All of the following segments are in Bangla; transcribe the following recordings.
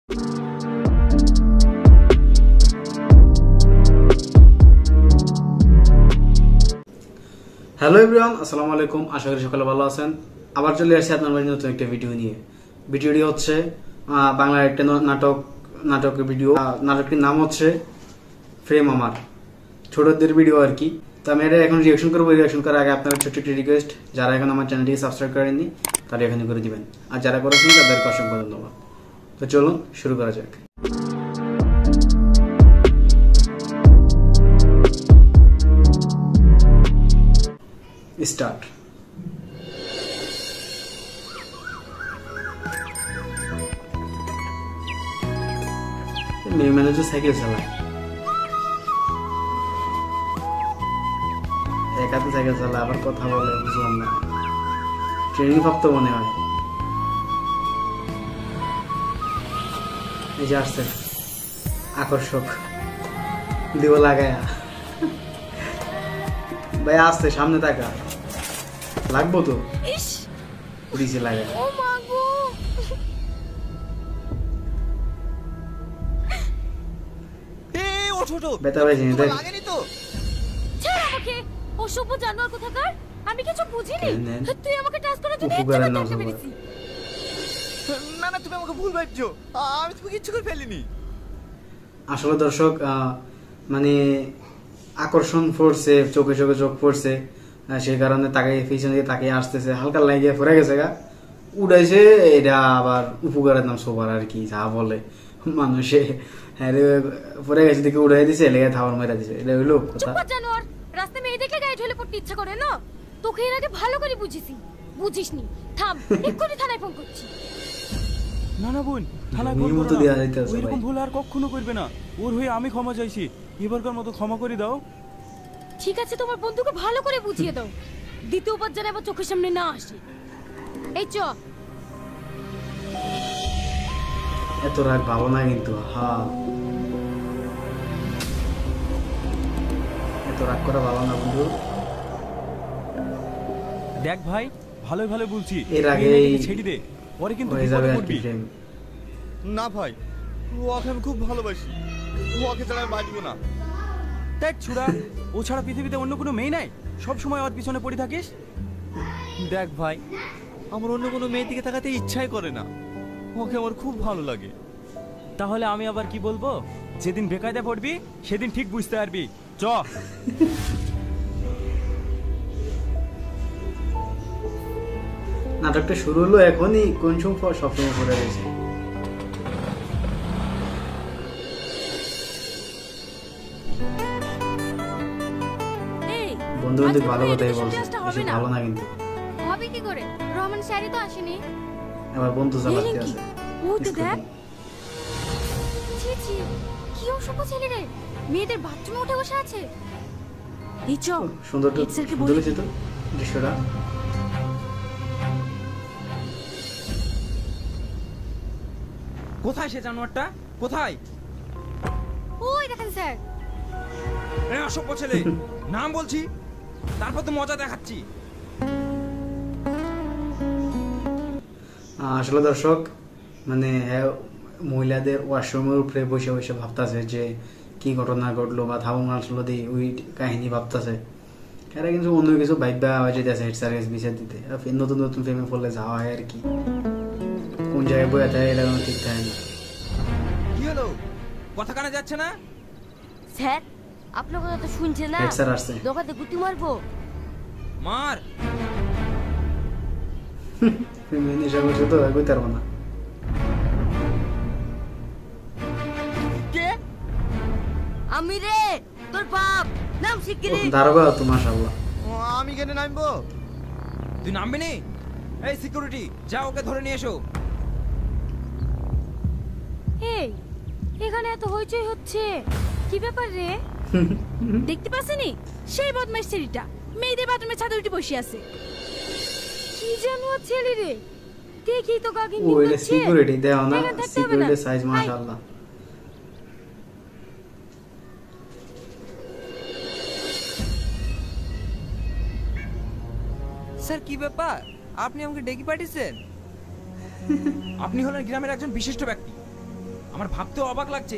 হ্যালো এভরিওয়ান, আসসালামু আলাইকুম। আশা করি সকালে ভালো আছেন। আবার চলে আসছি আপনার মাঝে নতুন একটা ভিডিও নিয়ে। ভিডিওটি হচ্ছে বাংলার একটা নাটকের ভিডিও। নাটকটির নাম হচ্ছে ফ্রেম আমার, ছোটদের ভিডিও আর কি। তো আমি এটা এখন রিঅ্যাকশন করবো। রিঅ্যাকশন করার আগে আপনার ছোট্ট একটি রিকোয়েস্ট, যারা এখন আমার চ্যানেলটিকে সাবস্ক্রাইব করেননি তারা এখানে করে দিবেন, আর যারা করেছেন তাদেরকে অসংখ্য ধন্যবাদ। তো চলুন শুরু করা যাক। স্টার্ট। মেয়ে ম্যানেজার সাইকেল চালায়, এক হাতে সাইকেল চালায়, আবার কথা বলে, বুঝলাম না। ট্রেনিং প্রাপ্ত মনে হয়। এই যে আসছে আকর্ষক, দিব লাগায়া। ভাই আসছে, সামনে তাকা, লাগবো তো পুলিশে লাগায়। বেতা ভাই জিনিস দেখ। ছেড়ে আমাকে, অসভ্য জানোয়ার কোথাকার। আমি কিছু বুঝিনি। তুই আমাকে টাচ করে দিতে পেরেছিস। না না, তুমি আমাকে ভুল ভাবছো। আমি তোমাকে কিচ্ছু করে ফেলিনি। আসলে দর্শক, মানে আকর্ষণ পড়ছে, চোখে চোখে চোখ পড়ছে, সেই কারণে তাকে পিছনে দিকে তাকে আসতেছে, হালকা লাগিয়ে পড়ে গেছে গা, উড়াইছে। এটা আবার উপকারের নাম সোবার আর কি, যা বলে মানুষে। হ্যাঁ পড়ে গেছে দিকে উড়াই দিছে, লেগে থাওয়ার মেরা দিছে। এটা হইলো কথা। জানোয়ার রাস্তায় মেয়ে দেখলে গায়ে ঢলে পড়তে ইচ্ছা করে না? তোকে এর আগে ভালো করে বুঝিছি, বুঝিসনি। থাম, এক্ষুনি থানায় ফোন করছি। না না বোন, থানায় ফোন করো না। ওইরকম ভুল আর কখনো করবে না। ওর হয়ে আমি ক্ষমা চাইছি, এবারকার মতো ক্ষমা করে দাও। ঠিক আছে, তোমার বন্ধুকে ভালো করে বুঝিয়ে দাও, দ্বিতীয়বার যেন আবার চোখের সামনে না আসে। এই চ। এত রাগ ভালো না কিন্তু। হ্যাঁ, এত রাগ করা ভালো না বন্ধু। দেখ ভাই, ভালোই ভালো বলছি, এর আগে ছেড়ে দে, পরে কিন্তু হয়ে যাবে আর কি। না ভাই, ওকে আমি খুব ভালোবাসি, ওকে ছাড়া আমি বাঁচবো না। দেখ ছুড়া, ও ছাড়া পৃথিবীতে অন্য কোনো মেয়ে নাই, সব সময় ওর পিছনে পড়ে থাকিস। দেখ ভাই, আমার অন্য কোনো মেয়ের দিকে তাকাতে ইচ্ছাই করে না, ওকে আমার খুব ভালো লাগে। তাহলে আমি আবার কি বলবো? যেদিন বেকায়দা পড়বি সেদিন ঠিক বুঝতে পারবি। চ। নাটকটা শুরু হলো এখনই, কোন সময় সবসময় পড়ে গেছে। বন্ধু বন্ধু ভালো কথাই বলছে, বেশি ভালো না কিন্তু। হবে কি করে? রহমান স্যারই তো আসেনি। এবার বন্ধু চালাতে আছে। ও তো দেখ, ছি ছি, কি অসভ্য ছেলে রে, মেয়েদের বাথরুমে উঠে বসে আছে। এই চ, সুন্দর তো, সুন্দর হয়েছে তো দৃশ্যটা। কোথায় সে জানোয়ারটা? কোথায়? ওই দেখেন স্যার। এই অসভ্য ছেলে, নাম বলছি, তারপর তো মজা দেখাচ্ছি। আসলে দর্শক, মানে মহিলাদের ওয়াশরুমের উপরে বসে বসে ভাবতেছে যে কি ঘটনা ঘটলো, বা ধাবন আসলো দিয়ে ওই কাহিনী ভাবতেছে। এরা কিন্তু অন্য কিছু ভাইবা যেতেছে হেড সার্ভিস বিচার দিতে। নতুন নতুন প্রেমে পড়লে যাওয়া হয় আর কি, কোন জায়গায় বয়ে থাকে এটা কোনো ঠিক থাকে না। কি হলো, কথা কানে যাচ্ছে না? স্যার, আপনার কথা তো শুনছে না। হেড স্যার আসছে। দোকাতে গুটি মারবো। মার। নেশা করছে তো, এগোতে পারবো না। কে? আমি রে, তোর বাপ। নাম শিগগিরি। দারোগা তো, মাশাআল্লাহ। আমি কেন নামবো? তুই নামবি নি? এই সিকিউরিটি, যা ওকে ধরে নিয়ে এসো। এই, এখানে এত হইচই হচ্ছে, কি ব্যাপার রে? দেখতে পাসনি সেই বদমাইশ ছেলেটা মেয়েদের বাথরুমে ছাদে উঠে বসে আছে। কি জানোয়ার ছেলে রে, দেখি তো কাকে নিয়ে ওই সিকিউরিটি দেও না, সিকিউরিটি সাইজ মাশাআল্লাহ। স্যার কি ব্যাপার, আপনি আমাকে ডেকে পাঠিয়েছেন? আপনি হলেন গ্রামের একজন বিশিষ্ট ব্যক্তি, আমার ভাবতেও অবাক লাগছে।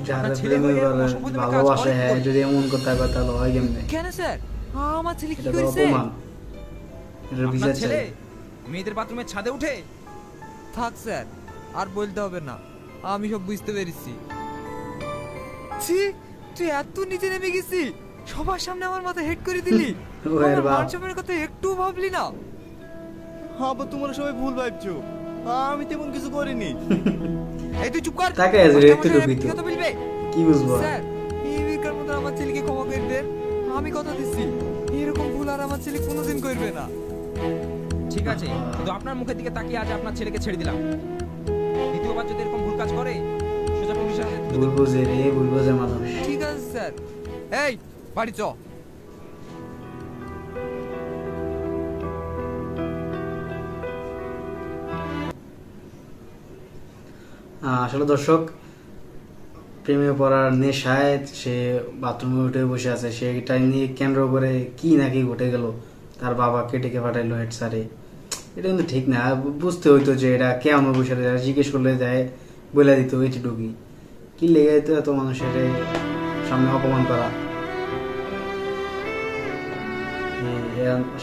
যারা আপনার ছেলে প্রেমে হয়ে এরকম করে অসভ্যতামি কাজ ভালোবাসে করে কি হ্যাঁ করে? যদি এমন কথা তাহলে হয় কেমনে? কেন স্যার, আমার ছেলে কি এটা তো করেছে? অপমান, এটার আপনার বিচার ছেলে চাই। মেয়েদের বাথরুমের ছাদে উঠে? থাক স্যার, আর বলতে হবে না, আমি সব বুঝতে পেরেছি। ছি, তুই এত নিচে নেমে গেছি, সবার সামনে আমার মাথা হেড করে দিলি। ওয়ের আমার বাপ। মান-সম্মানের কথা একটু ভাবলি না? আবার তোমরা সবাই ভুল ভাবছো, আমি তেমন কিছু করিনি। এই তুই চুপ কর। তাকে আজ মাস্টার একটু মশাই ডুবিত। কথা বলবে? কি বুঝবো? স্যার, এই বেকার মতো আমার ছেলেকে ক্ষমা করে দেন, আমি কথা দিচ্ছি এরকম ভুল আর আমার ছেলে কোনোদিন করবে না। ঠিক আছে, কিন্তু আপনার মুখের দিকে তাকিয়ে আজ আপনার ছেলেকে ছেড়ে দিলাম। দ্বিতীয়বার যদি এরকম ভুল কাজ করে সোজা পুলিশের হাতে তুলে ভুল বুঝে রে, ভুল বুঝে মানুষ। ঠিক আছে স্যার, এই বাড়ি চ। আসলে দর্শক, প্রেমে পড়ার নেশায় সে বাথরুমে উঠে বসে আছে, সেটা নিয়ে কেন্দ্র করে কি নাকি ঘটে গেল, তার বাবাকে ডেকে পাঠাইলো হেড স্যারে। এটা কিন্তু ঠিক না, বুঝতে হইতো যে এটা কেমন বসে আছে, জিজ্ঞেস করলে দেয় বলে দিত এইটুকুই। কি লেগে যেত এত মানুষের সামনে অপমান করা,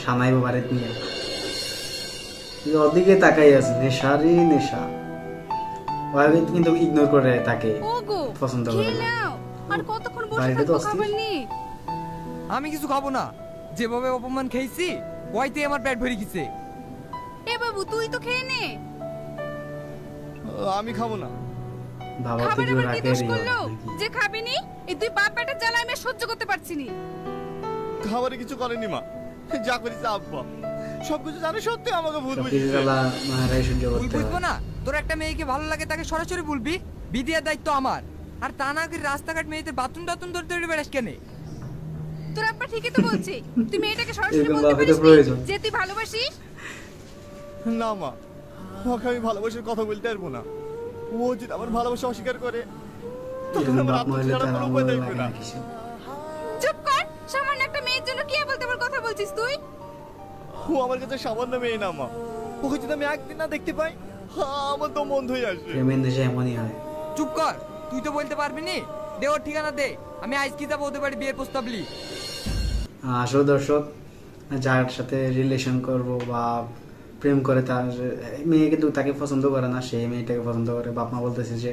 সানাইব বাড়িতে নিয়ে ওদিকে তাকাই আছে, নেশারই নেশা। ওরা কিন্তু ইগনোর করে তাকে, ওগো পছন্দ করে খেয়ে না। নাও, আর কতক্ষণ বসে বাড়িতে তো থাকবো অস্থির। খাবার নিয়ে? আমি কিছু খাবো না, যেভাবে অপমান খেয়েছি ওইতে আমার পেট ভরে গেছে। এ বাবু তুই তো খেয়ে নে। আমি খাবো না। বাবা তো খাবার কেউ আবার কি রাখে দোষ করলো যে খাবি নি? এই তুই বাপ পেটের জ্বালা আমি আর সহ্য করতে পারছি নি। খাবারে কিছু করেনি মা, যা করেছে আব্বা, সবকিছু জানে সত্যি আমাকে ভুল সবকিছু বুঝেছে। জ্বালা মায়েরাই সহ্য তুই করতে বুঝবো হয়। না, তোর একটা মেয়েকে ভালো লাগে তাকে সরাসরি বলবি, বিদিয়ার দায়িত্ব আমার। আর তা না করে রাস্তাঘাট মেয়েদের বাথরুম টাথরুম ধরে ধরে বেড়াস কেন? তোর আব্বা ঠিকই তো বলছে, তুই মেয়েটাকে সরাসরি এরকম বলতে বাপের তো পারিস প্রয়োজন। যে তুই ভালোবাসিস। না মা, ওকে আমি ভালোবাসার কথা বলতে পারবো না। ও যদি আমার ভালোবাসা অস্বীকার করে তখন এরকম আমার বাপ মা হইলে আত্মহত্যা তার কোনো আমার উপায় লাগে থাকবে না না। কিছু। চুপ কর, সামান্য একটা মেয়ের জন্য কি বলতে আমার কথা বলছিস তুই? ও আমার কাছে সামান্য মেয়ে না মা, ওকে যদি আমি একদিন না দেখতে পাই আমার তো মন হয়ে আসবে। প্রেমের নেশা এমনই হয়। চুপ কর, তুই তো বলতে পারবি নি, দে ওর ঠিকানা দে, আমি আজকে যাবো ওদের বাড়ি বিয়ের প্রস্তাব লি। আসলে দর্শক, যার সাথে রিলেশন করব বা প্রেম করে তার মেয়ে কিন্তু তাকে পছন্দ করে না, সেই মেয়েটাকে পছন্দ করে। বাপ মা বলতেছে যে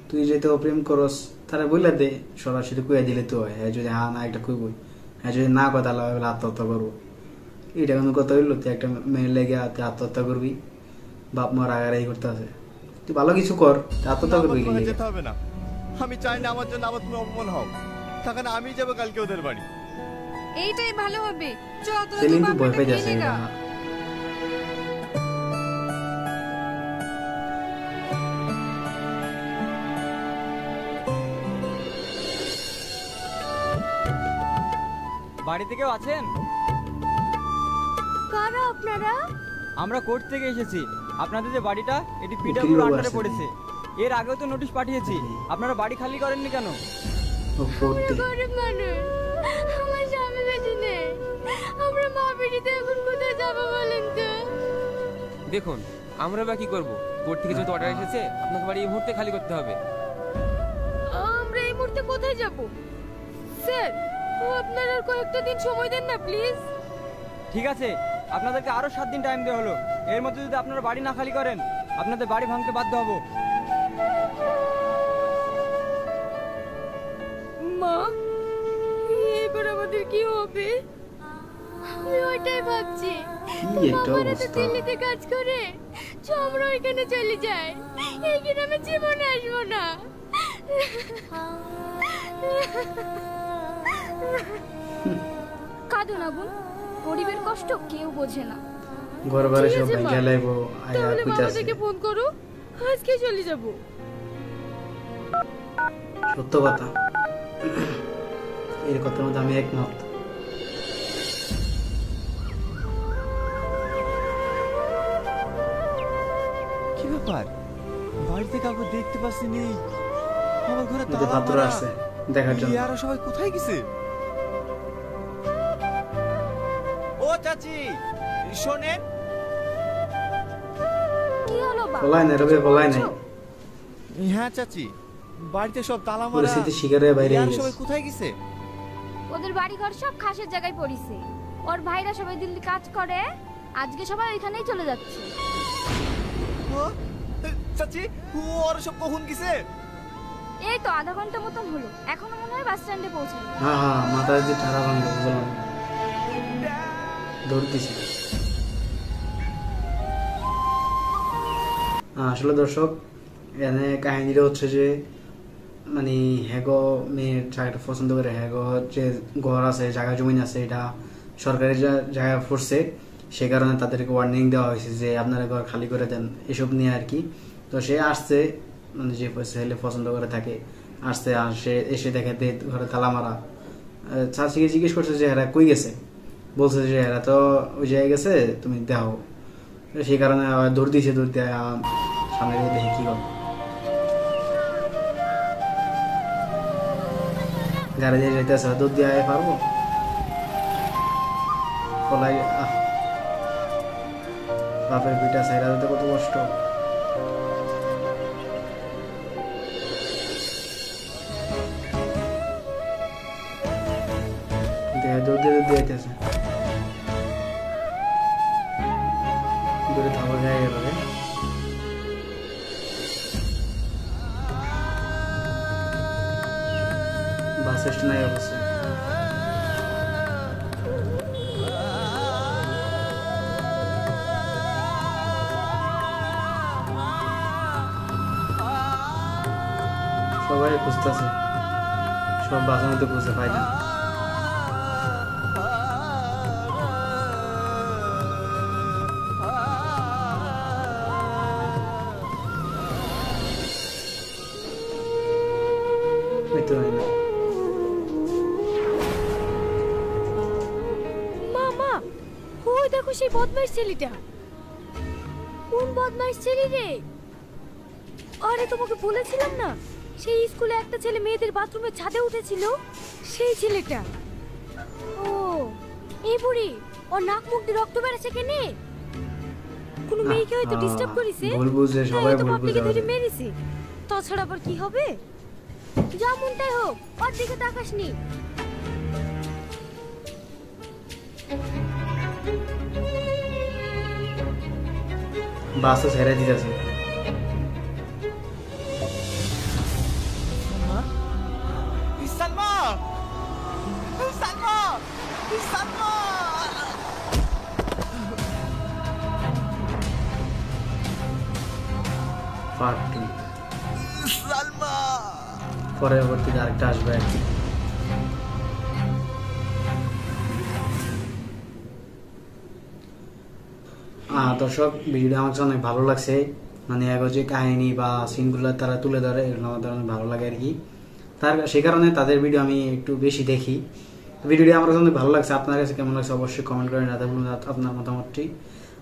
তুই যেহেতু প্রেম করস তারা বইলা দে, সরাসরি কুয়ে দিলে তো হয়। হ্যাঁ যদি হ্যাঁ না একটা কুইবই, হ্যাঁ যদি না কথা তাহলে আত্মহত্যা করবো। এটা কোনো কথা হইলো? তুই একটা মেয়ের লেগে আত্মহত্যা করবি, বাপ মার আগারাই করতে আছে, তুই ভালো কিছু কর, তুই আত্মহত্যা করবি কি লেগে? যেতে হবে না, আমি চাই না আমার জন্য আবার তুমি অপমান হও। তখন আমি যাবো কালকে ওদের বাড়ি। এইটাই ভালো হবে। চল তোরা ছেলে দুই কিন্তু বাপ ভয় বেটা পেয়ে খেয়ে যাচ্ছে। নে গা। বাড়িতে কেউ আছেন? কারা আপনারা? আমরা কোর্ট থেকে এসেছি। আপনাদের যে বাড়িটা এটি উকিল পিডব্লিউর বাবু আন্ডারে আসেন। পড়েছে। এর আগেও তো নোটিশ পাঠিয়েছি, আপনারা বাড়ি খালি করেননি কেন? ও পড়তে গরিব মানুষ, আমার স্বামী বেঁচে নেই, আমরা মা বেটিতে এখন কোথায় যাবো বলেন তো? দেখুন, আমরা বা কি করব? কোর্ট থেকে যেহেতু অর্ডার এসেছে, আপনাকে বাড়ি এই মুহূর্তে খালি করতে হবে। আমরা এই মুহূর্তে কোথায় যাব? স্যার, আপনারা আর কয়েকটা দিন সময় দেন না প্লিজ। ঠিক আছে, আপনাদেরকে আরো 7 দিন টাইম দেওয়া হলো। এর মধ্যে যদি আপনারা বাড়ি না খালি করেন আপনাদের বাড়ি ভাঙতে বাধ্য হব। মা, এবার আমাদের কি হবে? আমি ওইটাই ভাবছি। কি একটা মামারা তো অবস্থা। দিল্লিতে কাজ করে, তো আমরা ওইখানে চলে যাই, এই গ্রামে জীবনে আসবো না। কাঁদো না বোন, গরিবের কষ্ট কেউ বোঝে না। ঘর বাড়ি ঠিক সব আছে, মা। ভাঙিয়া লাইব, আয়া তাহলে কইতাছে। মামাদেরকে ফোন করো, আজকে চলে যাব। সত্য কথা, এর কথার মধ্যে আমি একমত। কি ব্যাপার, বাড়িতে কাউকে দেখতে পাচ্ছি নি, আমার ঘরে এতে পাত্র আসছে দেখার জন্য। আর সবাই কোথায় গেছে? ও চাচি শোনেন। কি হলো বাবা? পলাই নাই রবে, পলাই নাই। হ্যাঁ চাচি, বাড়িতে সব তালা মারা। পরিস্থিতি শিকারে বাইরে আর সবাই কোথায় গেছে? ওদের বাড়ি ঘর সব খাসের জায়গায় পড়িছে। ওর ভাইরা সবাই দিল্লি কাজ করে, আজকে সবাই ওইখানেই চলে যাচ্ছে। চাচি ওরা সব কখন গেছে? এই তো আধা ঘন্টা মতন হলো, এখনো মনে হয় বাস স্ট্যান্ডে পৌঁছালো। হ্যাঁ মাথায় যে ঠাড়া ভাঙলো বললাম, দৌড় দিছে। আসলে দর্শক এখানে কাহিনীটা হচ্ছে যে মানে হ্যাগো মেয়ের জায়গাটা পছন্দ করে, হ্যাগো যে ঘর আছে জায়গা জমিন আছে এটা সরকারি জায়গায় পড়ছে, সে কারণে তাদেরকে ওয়ার্নিং দেওয়া হয়েছে যে আপনারা ঘর খালি করে দেন এসব নিয়ে আর কি। তো সে আসছে, মানে যে ছেলে পছন্দ করে থাকে আসছে, আর সে এসে দেখে ঘরে তালা মারা। চাচিকে জিজ্ঞেস করছে যে এরা কই গেছে, বলছে যে এরা তো ওই জায়গায় গেছে, তুমি দেখো। সেই কারণে দৌড় দিয়েছে, দৌড় দিয়ে সামনে দিয়ে দেখে কি করো, গাড়ি দিয়ে যাইতেছে, দৌড় দিয়ে পারবো পলাই। বাপের পিঠা সাইরা দিতে কত কষ্ট। দৌড় দিয়ে যাইতেছে, দূরে থাকা যায় এভাবে। বাস স্ট্যান্ড অবশ্যই সবাই খুঁজতেছে, সব বাসের মধ্যে খুঁজতে পাই না। মামা ওই দেখো সেই বদমাইশ ছেলেটা। কোন বদমাইশ ছেলে রে? আরে তোমাকে বলেছিলাম না সেই স্কুলে একটা ছেলে মেয়েদের বাথরুমের ছাদে উঠেছিল, সেই ছেলেটা। ও এই বুড়ি, ওর নাক মুখ দিয়ে রক্ত বেরোছে কেনে? কোন মেয়েকে হয়তো ডিস্টার্ব করেছে, ভুল বুঝে সবাই ভুল বুঝে ধরে মেরেছে। তাছাড়া আবার কি হবে? যা মনটাই হোক, ওর দিকে তাকাসনি। বাসও ছেড়ে দিতেছে। পরবর্তীতে আরেকটা আসবে আর কি। দর্শক ভিডিওটা আমার কাছে অনেক ভালো লাগছে, মানে এগো যে কাহিনী বা সিনগুলো তারা তুলে ধরে এগুলো আমাদের অনেক ভালো লাগে আর কি। সেই কারণে তাদের ভিডিও আমি একটু বেশি দেখি। ভিডিওটি আমার কাছে অনেক ভালো লাগছে, আপনার কাছে কেমন লাগছে অবশ্যই কমেন্ট করে জানাতে বলুন আপনার মতামতটি।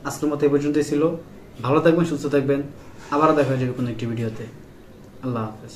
আজকের মতো এই পর্যন্তই ছিল। ভালো থাকবেন, সুস্থ থাকবেন, আবারও দেখা যাবে কোনো একটি ভিডিওতে। আল্লাহ হাফেজ।